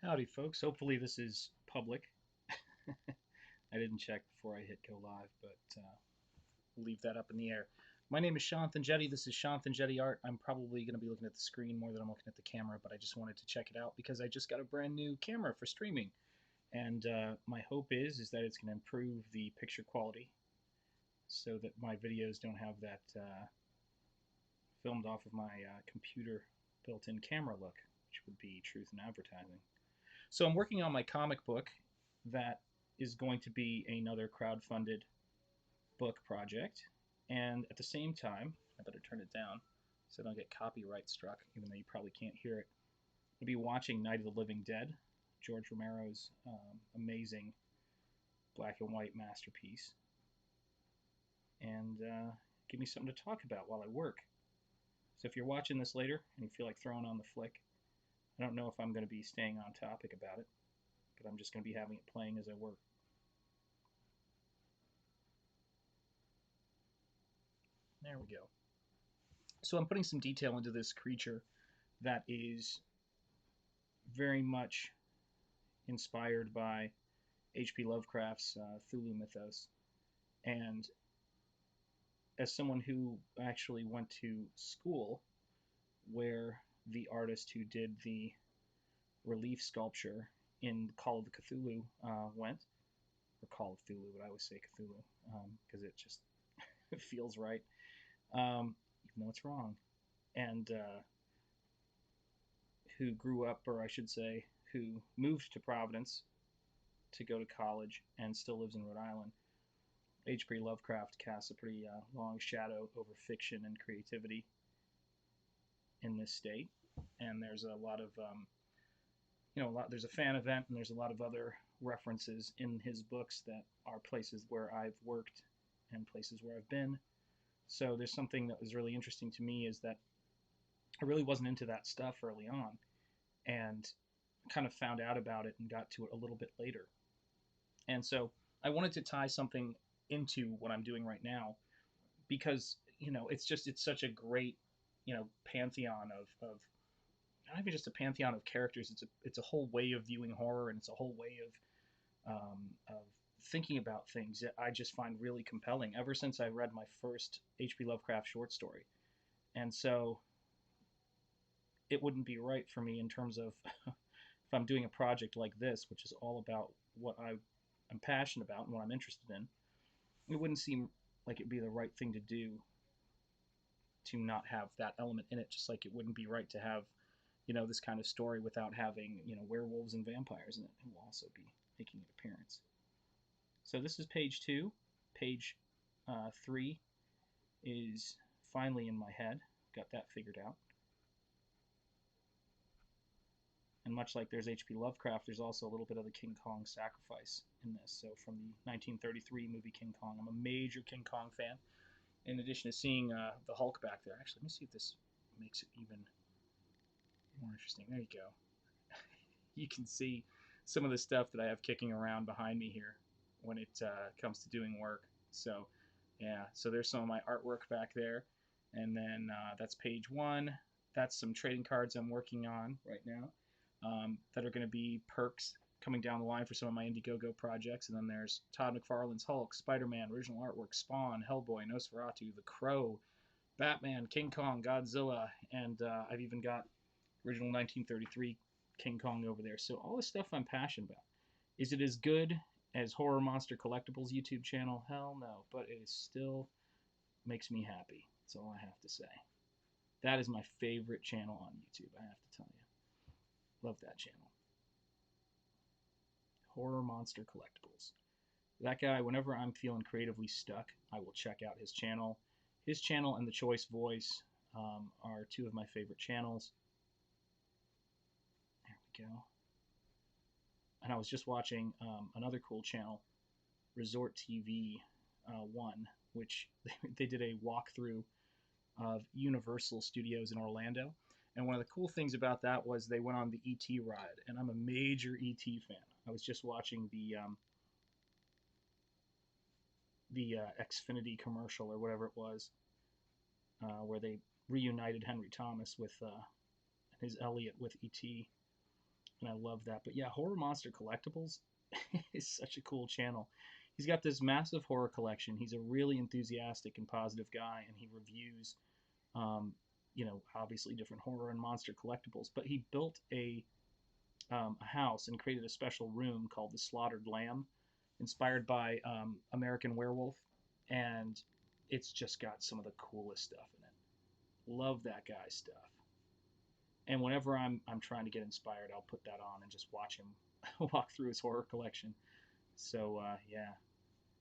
Howdy, folks. Hopefully, this is public. I didn't check before I hit go live, but we'll leave that up in the air. My name is Shanth Enjeti. This is Shanth Enjeti Art. I'm probably going to be looking at the screen more than I'm looking at the camera, but I just wanted to check it out because I just got a brand new camera for streaming. And my hope is that it's going to improve the picture quality so that my videos don't have that filmed off of my computer built-in camera look, which would be truth in advertising. So I'm working on my comic book that is going to be another crowd-funded book project. And at the same time, I better turn it down so I don't get copyright struck, even though you probably can't hear it. I'll be watching Night of the Living Dead, George Romero's amazing black and white masterpiece, and give me something to talk about while I work. So if you're watching this later and you feel like throwing on the flick, I don't know if I'm going to be staying on topic about it, but I'm just going to be having it playing as I work. There we go. So I'm putting some detail into this creature that is very much inspired by H.P. Lovecraft's Cthulhu mythos. And as someone who actually went to school where the artist who did the relief sculpture in Call of the Cthulhu went, or Call of Cthulhu, but I always say Cthulhu because it just it feels right, even though it's wrong. And who grew up, or I should say, who moved to Providence to go to college and still lives in Rhode Island. H.P. Lovecraft casts a pretty long shadow over fiction and creativity in this state, and there's a lot of there's a fan event, and there's a lot of other references in his books that are places where I've worked and places where I've been. So there's something that was really interesting to me is that I really wasn't into that stuff early on, and kind of found out about it and got to it a little bit later. And so I wanted to tie something into what I'm doing right now because it's such a great pantheon of not even just a pantheon of characters. It's a whole way of viewing horror, and it's a whole way of thinking about things that I just find really compelling ever since I read my first H.P. Lovecraft short story. And so it wouldn't be right for me in terms of if I'm doing a project like this, which is all about what I'm passionate about and what I'm interested in, it wouldn't seem like it'd be the right thing to do to not have that element in it, just like it wouldn't be right to have, this kind of story without having, werewolves and vampires in it who will also be making an appearance. So this is page 2. Page 3 is finally in my head. Got that figured out. And much like there's H.P. Lovecraft, there's also a little bit of the King Kong sacrifice in this. So from the 1933 movie King Kong, I'm a major King Kong fan. In addition to seeing the Hulk back there. Actually, let me see if this makes it even more interesting. There you go. You can see some of the stuff that I have kicking around behind me here when it comes to doing work. So, yeah, so there's some of my artwork back there. And then that's page 1. That's some trading cards I'm working on right now that are going to be perks coming down the line for some of my Indiegogo projects. And then there's Todd McFarlane's Hulk, Spider-Man, original artwork, Spawn, Hellboy, Nosferatu, The Crow, Batman, King Kong, Godzilla, and I've even got original 1933 King Kong over there. So all the stuff I'm passionate about. Is it as good as Horror Monster Collectibles YouTube channel? Hell no, but it still makes me happy. That's all I have to say. That is my favorite channel on YouTube, I have to tell you. Love that channel. Horror Monster Collectibles. That guy, whenever I'm feeling creatively stuck, I will check out his channel. His channel and The Choice Voice are two of my favorite channels. There we go. And I was just watching another cool channel, Resort TV 1, which they did a walkthrough of Universal Studios in Orlando. And one of the cool things about that was they went on the E.T. ride, and I'm a major E.T. fan. I was just watching the Xfinity commercial or whatever it was, where they reunited Henry Thomas with his Elliot with E.T. and I love that. But yeah, Horror Monster Collectibles is such a cool channel. He's got this massive horror collection. He's a really enthusiastic and positive guy, and he reviews, um, obviously different horror and monster collectibles. But he built a house and created a special room called the Slaughtered Lamb, inspired by American Werewolf, and it's just got some of the coolest stuff in it. Love that guy's stuff. And whenever I'm trying to get inspired, I'll put that on and just watch him walk through his horror collection. So yeah,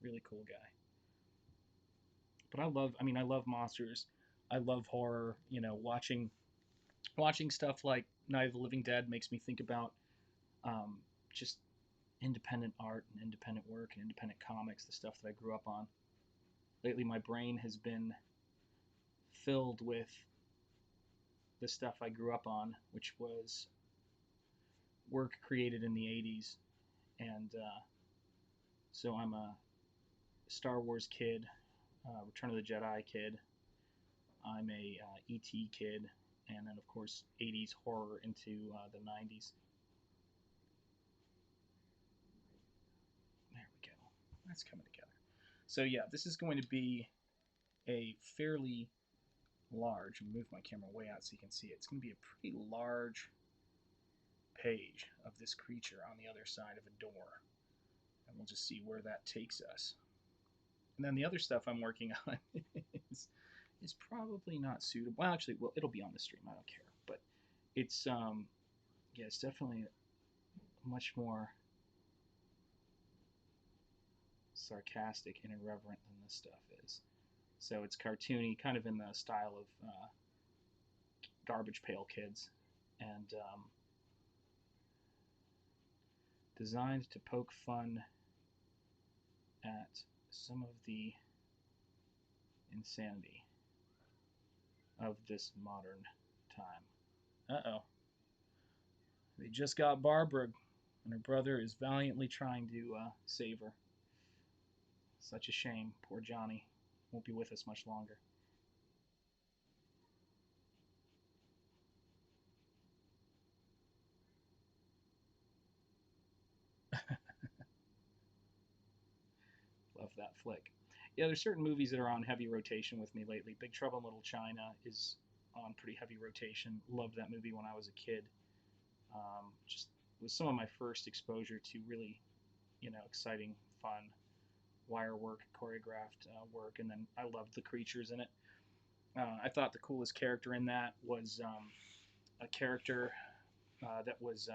really cool guy. But I love monsters. I love horror. Watching stuff like Night of the Living Dead makes me think about um, just independent art and independent work and independent comics, the stuff that I grew up on. Lately, my brain has been filled with the stuff I grew up on, which was work created in the 80s. And so I'm a Star Wars kid, Return of the Jedi kid. I'm a ET kid, and then of course 80s horror into the 90s. There we go. That's coming together. So yeah, this is going to be a fairly large. Move my camera way out so you can see it. It's going to be a pretty large page of this creature on the other side of a door, and we'll just see where that takes us. And then the other stuff I'm working on is is probably not suitable. Well, actually, well, it'll be on the stream. I don't care, but it's yeah, it's definitely much more sarcastic and irreverent than this stuff is. So it's cartoony, kind of in the style of Garbage Pail Kids, and designed to poke fun at some of the insanity of this modern time. Uh oh. They just got Barbara, and her brother is valiantly trying to save her. Such a shame. Poor Johnny won't be with us much longer. Love that flick. Yeah, there's certain movies that are on heavy rotation with me lately. Big Trouble in Little China is on pretty heavy rotation. Loved that movie when I was a kid. Just was some of my first exposure to really, exciting, fun wire work, choreographed work, and then I loved the creatures in it. I thought the coolest character in that was a character that was.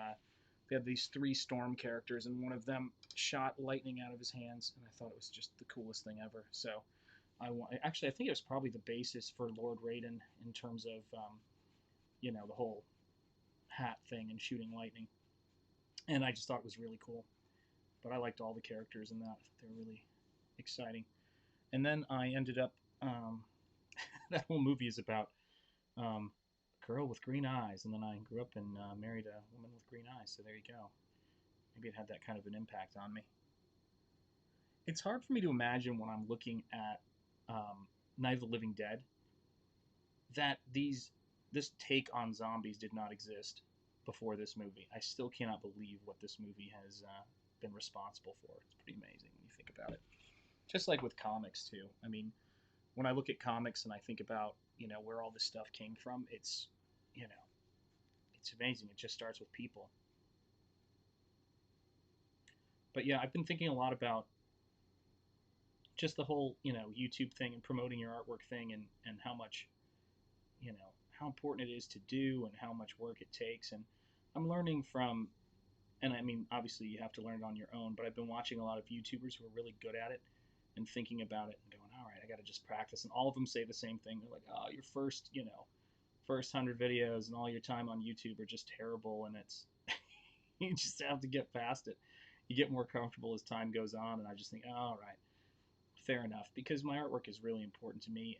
They had these three storm characters, and one of them shot lightning out of his hands, and I thought it was just the coolest thing ever. So actually, I think it was probably the basis for Lord Raiden in terms of the whole hat thing and shooting lightning, and I just thought it was really cool. But I liked all the characters in that. I thought they were really exciting. And then I ended up that whole movie is about um, a girl with green eyes, and then I grew up and married a woman with green eyes. So there you go. Maybe it had that kind of an impact on me. It's hard for me to imagine when I'm looking at Night of the Living Dead that this take on zombies did not exist before this movie. I still cannot believe what this movie has been responsible for. It's pretty amazing when you think about it. Just like with comics too. I mean, when I look at comics and I think about where all this stuff came from, you know it's amazing. It just starts with people. But yeah, I've been thinking a lot about just the whole YouTube thing and promoting your artwork thing, and how much how important it is to do and how much work it takes. And I'm learning from, and I mean, obviously you have to learn it on your own, but I've been watching a lot of YouTubers who are really good at it and thinking about it and going, all right, I got to just practice. And all of them say the same thing. They're like, oh, your first 100 videos and all your time on YouTube are just terrible, and it's you just have to get past it. You get more comfortable as time goes on, and I just think, oh, all right, fair enough, because my artwork is really important to me,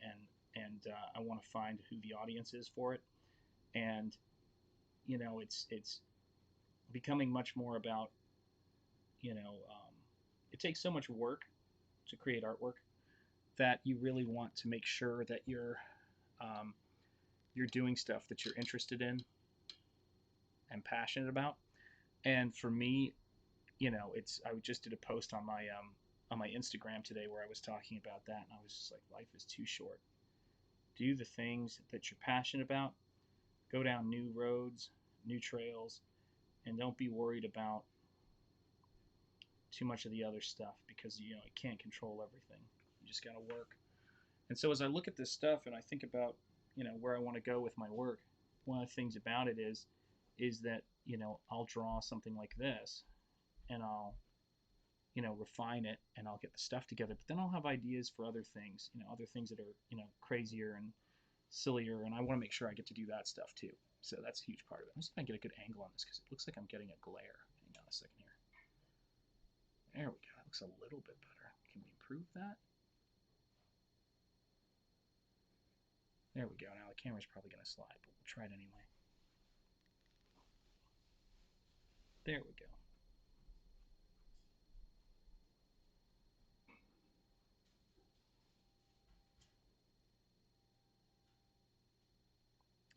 and I want to find who the audience is for it, and it's becoming much more about it takes so much work to create artwork that you really want to make sure that um, you're doing stuff that you're interested in and passionate about. And for me, it's I just did a post on my Instagram today where I was talking about that, and I was just like, life is too short. Do the things that you're passionate about. Go down new roads, new trails, and don't be worried about too much of the other stuff because you can't control everything. You just got to work. And so as I look at this stuff and I think about where I want to go with my work, one of the things about it is that I'll draw something like this and I'll refine it and I'll get the stuff together. But then I'll have ideas for other things, other things that are crazier and sillier, and I want to make sure I get to do that stuff too. So that's a huge part of it. I'm just gonna get a good angle on this because it looks like I'm getting a glare. Hang on a second here. There we go. That looks a little bit better. Can we improve that? There we go. Now the camera's probably gonna slide, but we'll try it anyway. There we go.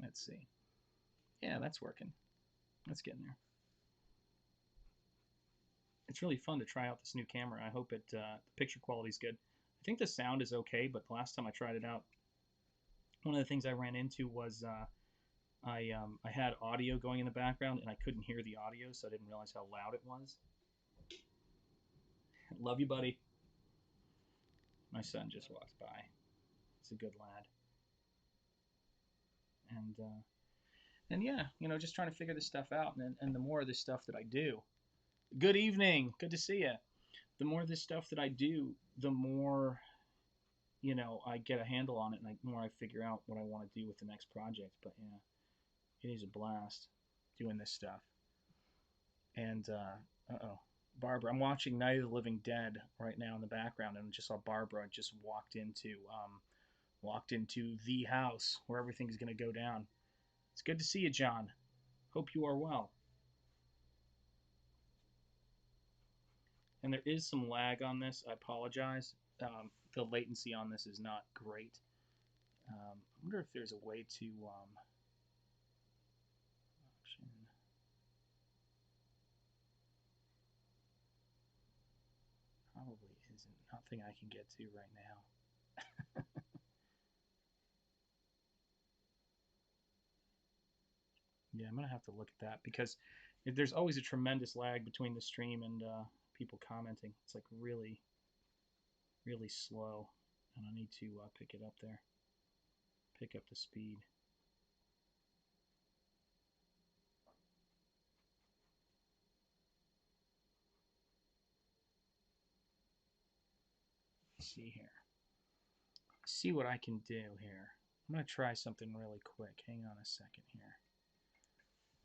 Let's see. Yeah, that's working. That's getting there. It's really fun to try out this new camera. I hope the picture quality is good. I think the sound is okay, but the last time I tried it out, one of the things I ran into was I had audio going in the background and I couldn't hear the audio, so I didn't realize how loud it was. Love you, buddy. My son just walked by. He's a good lad. And yeah, just trying to figure this stuff out. And the more of this stuff that I do, good evening, good to see you. The more of this stuff that I do, the more I get a handle on it, and the more I figure out what I want to do with the next project. But yeah, it is a blast doing this stuff. And oh, Barbara, I'm watching Night of the Living Dead right now in the background, and just saw Barbara just walked into the house where everything's going to go down. It's good to see you, John. Hope you are well. And there is some lag on this. I apologize. The latency on this is not great. I wonder if there's a way to option. Probably isn't. Nothing I can get to right now. Yeah, I'm gonna have to look at that because there's always a tremendous lag between the stream and people commenting. It's like really, really slow, and I need to pick it up there, pick up the speed. Let's see here. See what I can do here. I'm gonna try something really quick. Hang on a second here.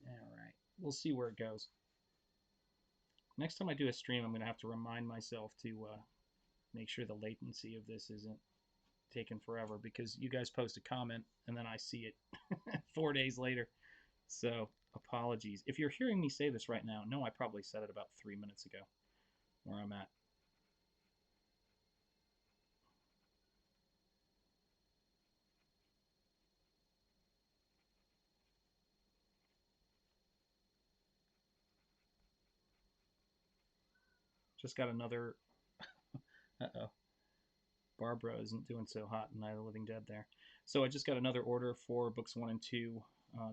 All right, we'll see where it goes. Next time I do a stream, I'm gonna have to remind myself to make sure the latency of this isn't taking forever because you guys post a comment and then I see it 4 days later. So apologies. If you're hearing me say this right now, no, I probably said it about 3 minutes ago where I'm at. Just got another. Uh-oh. Barbara isn't doing so hot in Night of the Living Dead there. So I just got another order for books 1 and 2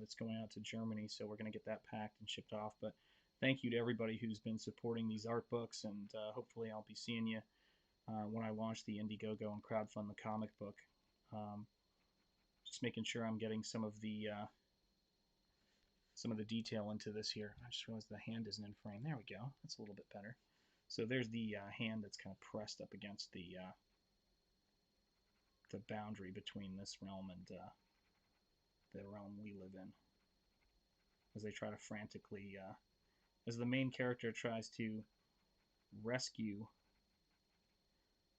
that's going out to Germany. So we're going to get that packed and shipped off. But thank you to everybody who's been supporting these art books. And hopefully I'll be seeing you when I launch the Indiegogo and crowdfund the comic book. Um, just making sure I'm getting some of the detail into this here. I just realized the hand isn't in frame. There we go. That's a little bit better. So there's the hand that's kind of pressed up against the boundary between this realm and the realm we live in. As they try to frantically, as the main character tries to rescue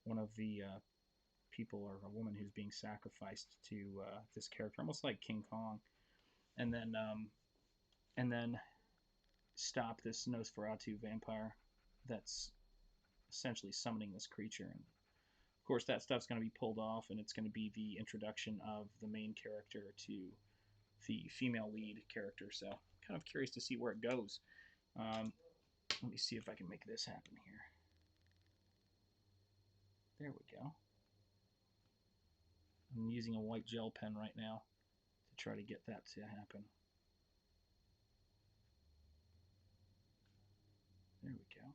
one of the people or a woman who's being sacrificed to this character, almost like King Kong, and then stop this Nosferatu vampire that's essentially summoning this creature. And of course, that stuff's going to be pulled off, and it's going to be the introduction of the main character to the female lead character. So, kind of curious to see where it goes. Um, Let me see if I can make this happen here. There we go. I'm using a white gel pen right now to try to get that to happen. There we go.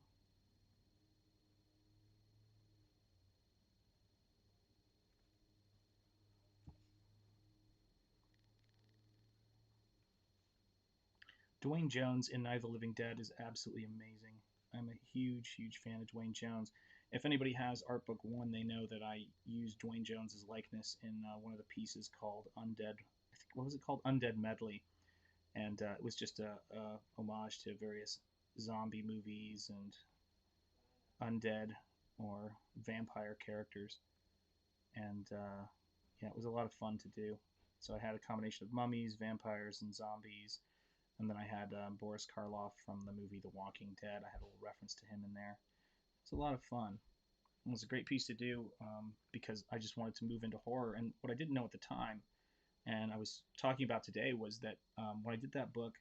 Dwayne Jones in Night of the Living Dead is absolutely amazing. I'm a huge, huge fan of Dwayne Jones. If anybody has Art Book 1, they know that I used Dwayne Jones's likeness in one of the pieces called Undead. I think, what was it called? Undead Medley. And it was just a homage to various zombie movies and undead or vampire characters. And yeah, it was a lot of fun to do. So I had a combination of mummies, vampires, and zombies. And then I had Boris Karloff from the movie The Walking Dead. I had a little reference to him in there. It's a lot of fun. It was a great piece to do because I just wanted to move into horror. And what I didn't know at the time, and I was talking about today, was that when I did that book,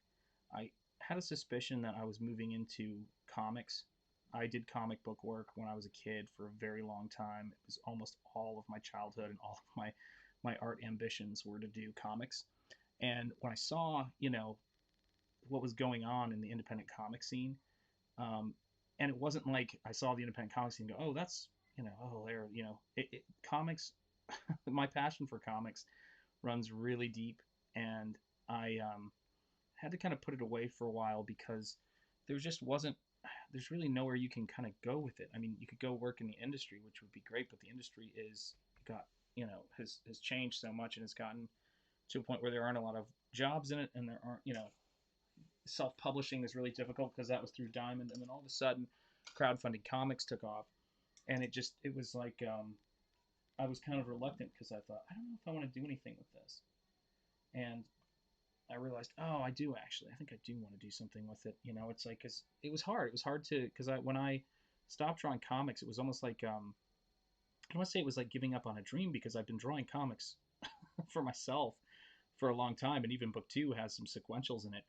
I had a suspicion that I was moving into comics. I did comic book work when I was a kid for a very long time. It was almost all of my childhood and all of my art ambitions were to do comics. And when I saw, what was going on in the independent comic scene, um, and it wasn't like I saw the independent comic scene and go, oh, that's, oh, there, comics. My passion for comics runs really deep, and I had to kind of put it away for a while because there just wasn't. There's really nowhere you can kind of go with it. I mean, you could go work in the industry, which would be great, but the industry is got has changed so much and has gotten to a point where there aren't a lot of jobs in it, and there aren't self-publishing is really difficult because that was through Diamond, and then all of a sudden, crowdfunding comics took off, and it was like I was kind of reluctant because I thought I don't know if I want to do anything with this, and I realized, oh, I do actually. I think I do want to do something with it. It's like cause it was hard. It was hard to because when I stopped drawing comics, it was almost like I don't want to say it was like giving up on a dream because I've been drawing comics for myself for a long time, and even book two has some sequentials in it.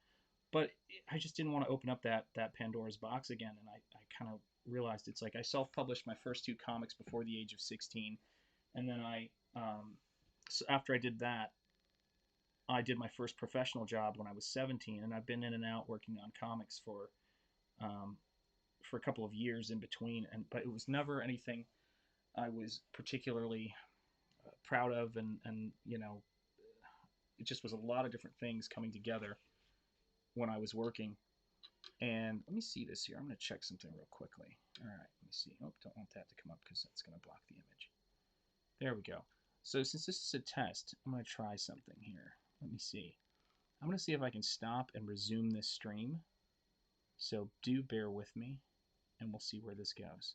But I just didn't want to open up that Pandora's box again, and I kind of realized it's like I self-published my first two comics before the age of 16, and then so after I did that, I did my first professional job when I was 17, and I've been in and out working on comics um, for a couple of years in between, but it was never anything I was particularly proud of, and it just was a lot of different things coming together when I was working. And let me see this here. I'm going to check something real quickly. All right, let me see. Oh, don't want that to come up because that's going to block the image. There we go. So since this is a test, I'm going to try something here. Let me see. I'm going to see if I can stop and resume this stream. So do bear with me, and we'll see where this goes.